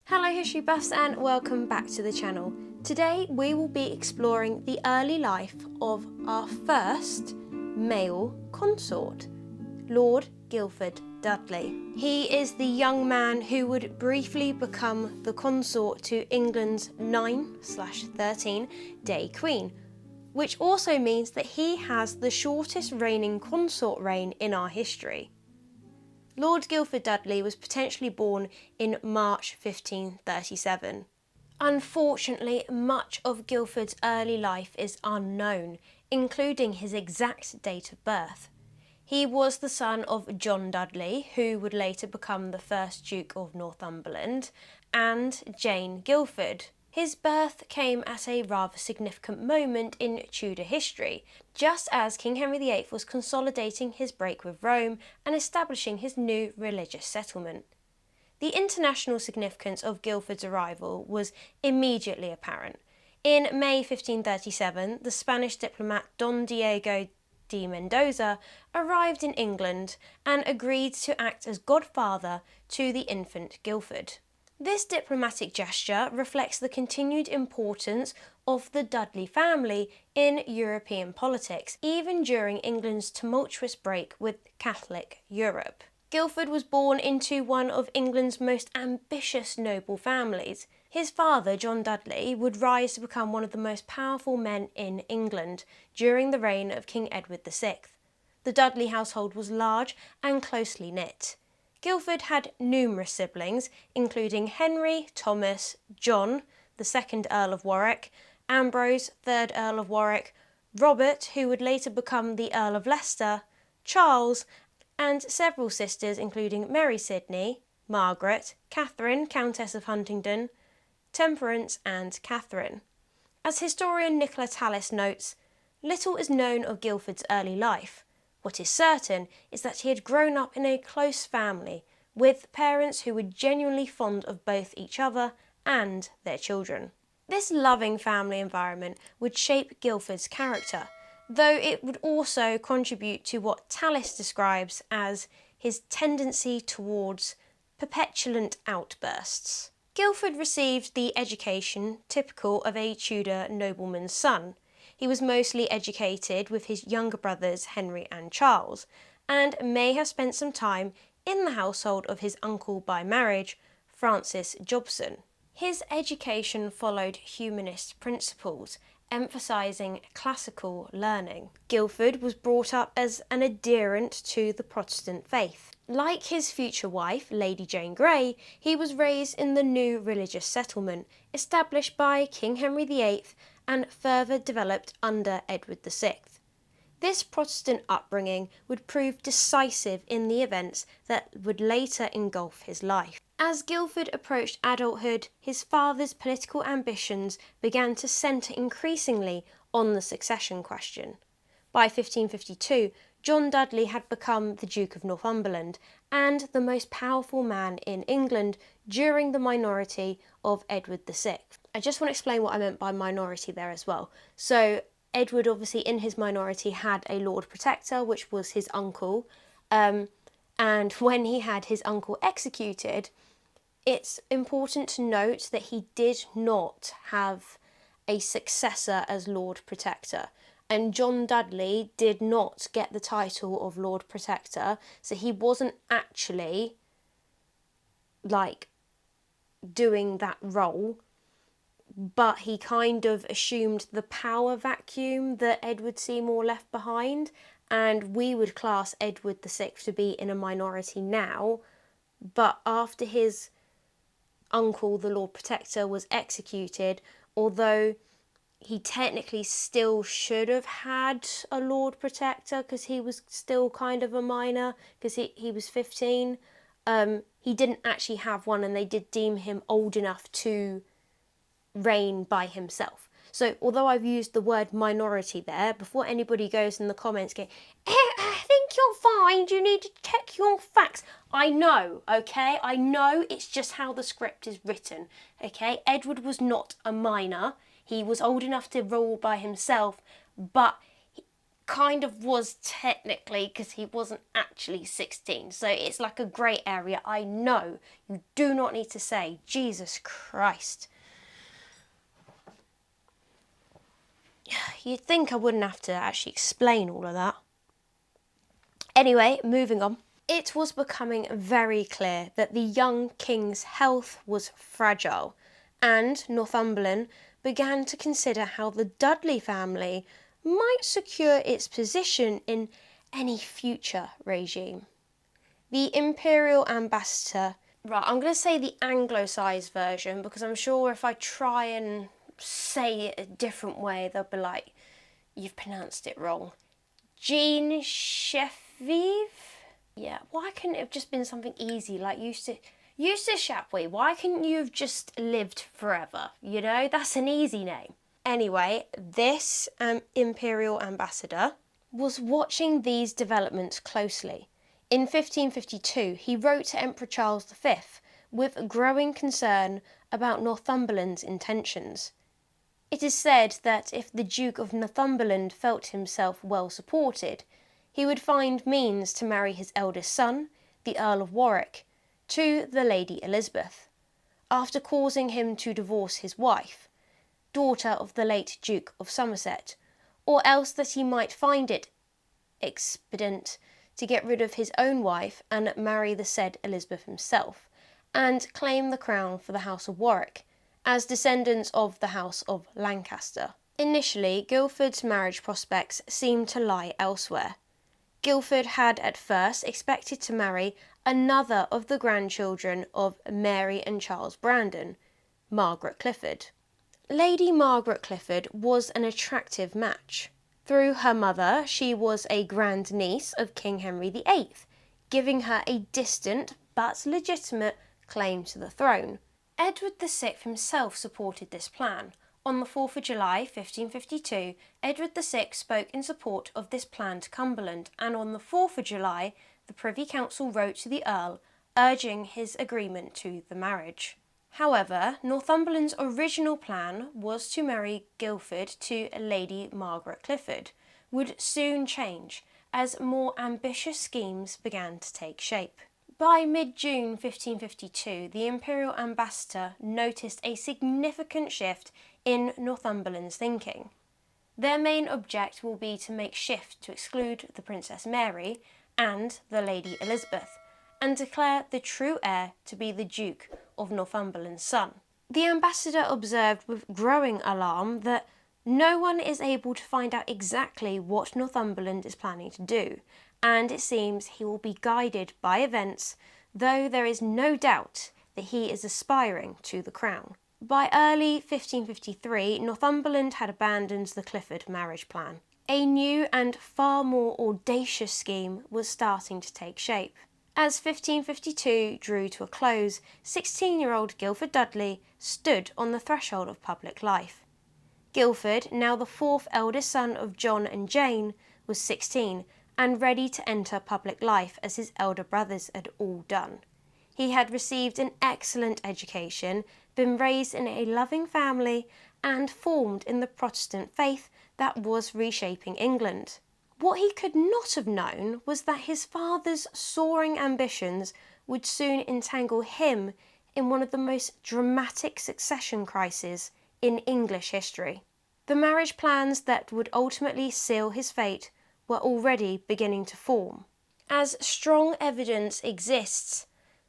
Hello history buffs and welcome back to the channel. Today we will be exploring the early life of our first male consort, Lord Guildford Dudley. He is the young man who would briefly become the consort to England's 9/13 day queen, which also means that he has the shortest reigning consort reign in our history. Lord Guildford Dudley was potentially born in March 1537. Unfortunately, much of Guildford's early life is unknown, including his exact date of birth. He was the son of John Dudley, who would later become the first Duke of Northumberland, and Jane Guildford. His birth came at a rather significant moment in Tudor history, just as King Henry VIII was consolidating his break with Rome and establishing his new religious settlement. The international significance of Guildford's arrival was immediately apparent. In May 1537, the Spanish diplomat Don Diego de Mendoza arrived in England and agreed to act as godfather to the infant Guildford. This diplomatic gesture reflects the continued importance of the Dudley family in European politics, even during England's tumultuous break with Catholic Europe. Guildford was born into one of England's most ambitious noble families. His father, John Dudley, would rise to become one of the most powerful men in England during the reign of King Edward VI. The Dudley household was large and closely knit. Guildford had numerous siblings, including Henry, Thomas, John, the 2nd Earl of Warwick, Ambrose, 3rd Earl of Warwick, Robert, who would later become the Earl of Leicester, Charles, and several sisters including Mary Sidney, Margaret, Catherine, Countess of Huntingdon, Temperance and Catherine. As historian Nicola Tallis notes, little is known of Guildford's early life. What is certain is that he had grown up in a close family, with parents who were genuinely fond of both each other and their children. This loving family environment would shape Guildford's character, though it would also contribute to what Tallis describes as his tendency towards petulant outbursts. Guildford received the education typical of a Tudor nobleman's son. He was mostly educated with his younger brothers Henry and Charles, and may have spent some time in the household of his uncle by marriage, Francis Jobson. His education followed humanist principles, emphasising classical learning. Guildford was brought up as an adherent to the Protestant faith. Like his future wife, Lady Jane Grey, he was raised in the new religious settlement established by King Henry VIII and further developed under Edward VI. This Protestant upbringing would prove decisive in the events that would later engulf his life. As Guildford approached adulthood, his father's political ambitions began to centre increasingly on the succession question. By 1552, John Dudley had become the Duke of Northumberland and the most powerful man in England during the minority of Edward VI. I just want to explain what I meant by minority there as well. So Edward obviously in his minority had a Lord Protector, which was his uncle, and when he had his uncle executed, it's important to note that he did not have a successor as Lord Protector. And John Dudley did not get the title of Lord Protector, so he wasn't actually, doing that role, but he kind of assumed the power vacuum that Edward Seymour left behind, and we would class Edward VI to be in a minority now, but after his uncle, the Lord Protector, was executed, although he technically still should have had a Lord Protector because he was still kind of a minor, because he was 15. He didn't actually have one, and they did deem him old enough to reign by himself. So although I've used the word minority there, before anybody goes in the comments going, I think you're fine, you need to check your facts. I know, okay? I know, it's just how the script is written, okay? Edward was not a minor. He was old enough to rule by himself, but kind of was technically, because he wasn't actually 16. So it's like a grey area. I know. You do not need to say, Jesus Christ. You'd think I wouldn't have to actually explain all of that. Anyway, moving on. It was becoming very clear that the young king's health was fragile, and Northumberland began to consider how the Dudley family might secure its position in any future regime. The imperial ambassador, right, I'm going to say the anglicised version, because I'm sure if I try and say it a different way, they'll be like, you've pronounced it wrong. Jean Sheffieve? Yeah, why couldn't it have just been something easy like Eustace Shapway? Why couldn't you have just lived forever? You know, that's an easy name. Anyway, this imperial ambassador was watching these developments closely. In 1552, he wrote to Emperor Charles V with growing concern about Northumberland's intentions. It is said that if the Duke of Northumberland felt himself well supported, he would find means to marry his eldest son, the Earl of Warwick, to the Lady Elizabeth, after causing him to divorce his wife, daughter of the late Duke of Somerset, or else that he might find it expedient to get rid of his own wife and marry the said Elizabeth himself, and claim the crown for the House of Warwick, as descendants of the House of Lancaster. Initially, Guildford's marriage prospects seemed to lie elsewhere. Guildford had at first expected to marry another of the grandchildren of Mary and Charles Brandon, Margaret Clifford. Lady Margaret Clifford was an attractive match. Through her mother, she was a grandniece of King Henry VIII, giving her a distant but legitimate claim to the throne. Edward VI himself supported this plan. On the 4th of July 1552, Edward VI spoke in support of this plan to Cumberland, and on the 4th of July, the Privy Council wrote to the Earl, urging his agreement to the marriage. However, Northumberland's original plan was to marry Guildford to Lady Margaret Clifford, would soon change as more ambitious schemes began to take shape. By mid-June 1552, the Imperial Ambassador noticed a significant shift in Northumberland's thinking. Their main object will be to make shift to exclude the Princess Mary and the Lady Elizabeth, and declare the true heir to be the Duke of Northumberland's son. The ambassador observed with growing alarm that no one is able to find out exactly what Northumberland is planning to do, and it seems he will be guided by events, though there is no doubt that he is aspiring to the crown. By early 1553, Northumberland had abandoned the Clifford marriage plan. A new and far more audacious scheme was starting to take shape. As 1552 drew to a close, 16-year-old Guildford Dudley stood on the threshold of public life. Guildford, now the fourth eldest son of John and Jane, was 16 and ready to enter public life as his elder brothers had all done. He had received an excellent education, been raised in a loving family, and formed in the Protestant faith that was reshaping England. What he could not have known was that his father's soaring ambitions would soon entangle him in one of the most dramatic succession crises in English history. The marriage plans that would ultimately seal his fate were already beginning to form. As strong evidence exists,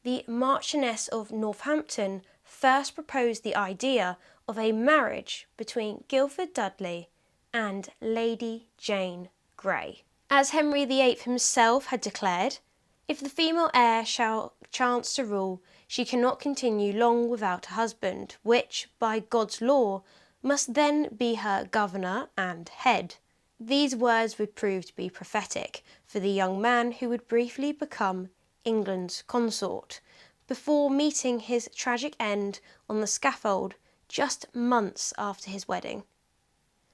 the Marchioness of Northampton first proposed the idea of a marriage between Guildford Dudley and Lady Jane Grey. As Henry VIII himself had declared, if the female heir shall chance to rule, she cannot continue long without a husband, which, by God's law, must then be her governor and head. These words would prove to be prophetic for the young man who would briefly become England's consort, before meeting his tragic end on the scaffold just months after his wedding.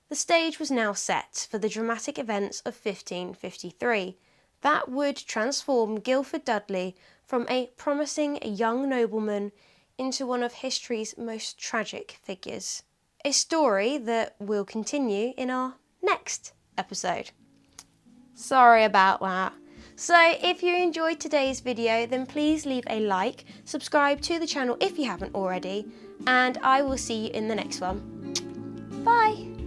The stage was now set for the dramatic events of 1553 that would transform Guildford Dudley from a promising young nobleman into one of history's most tragic figures. A story that will continue in our next episode. Sorry about that. So if you enjoyed today's video, then please leave a like, subscribe to the channel if you haven't already, and I will see you in the next one. Bye!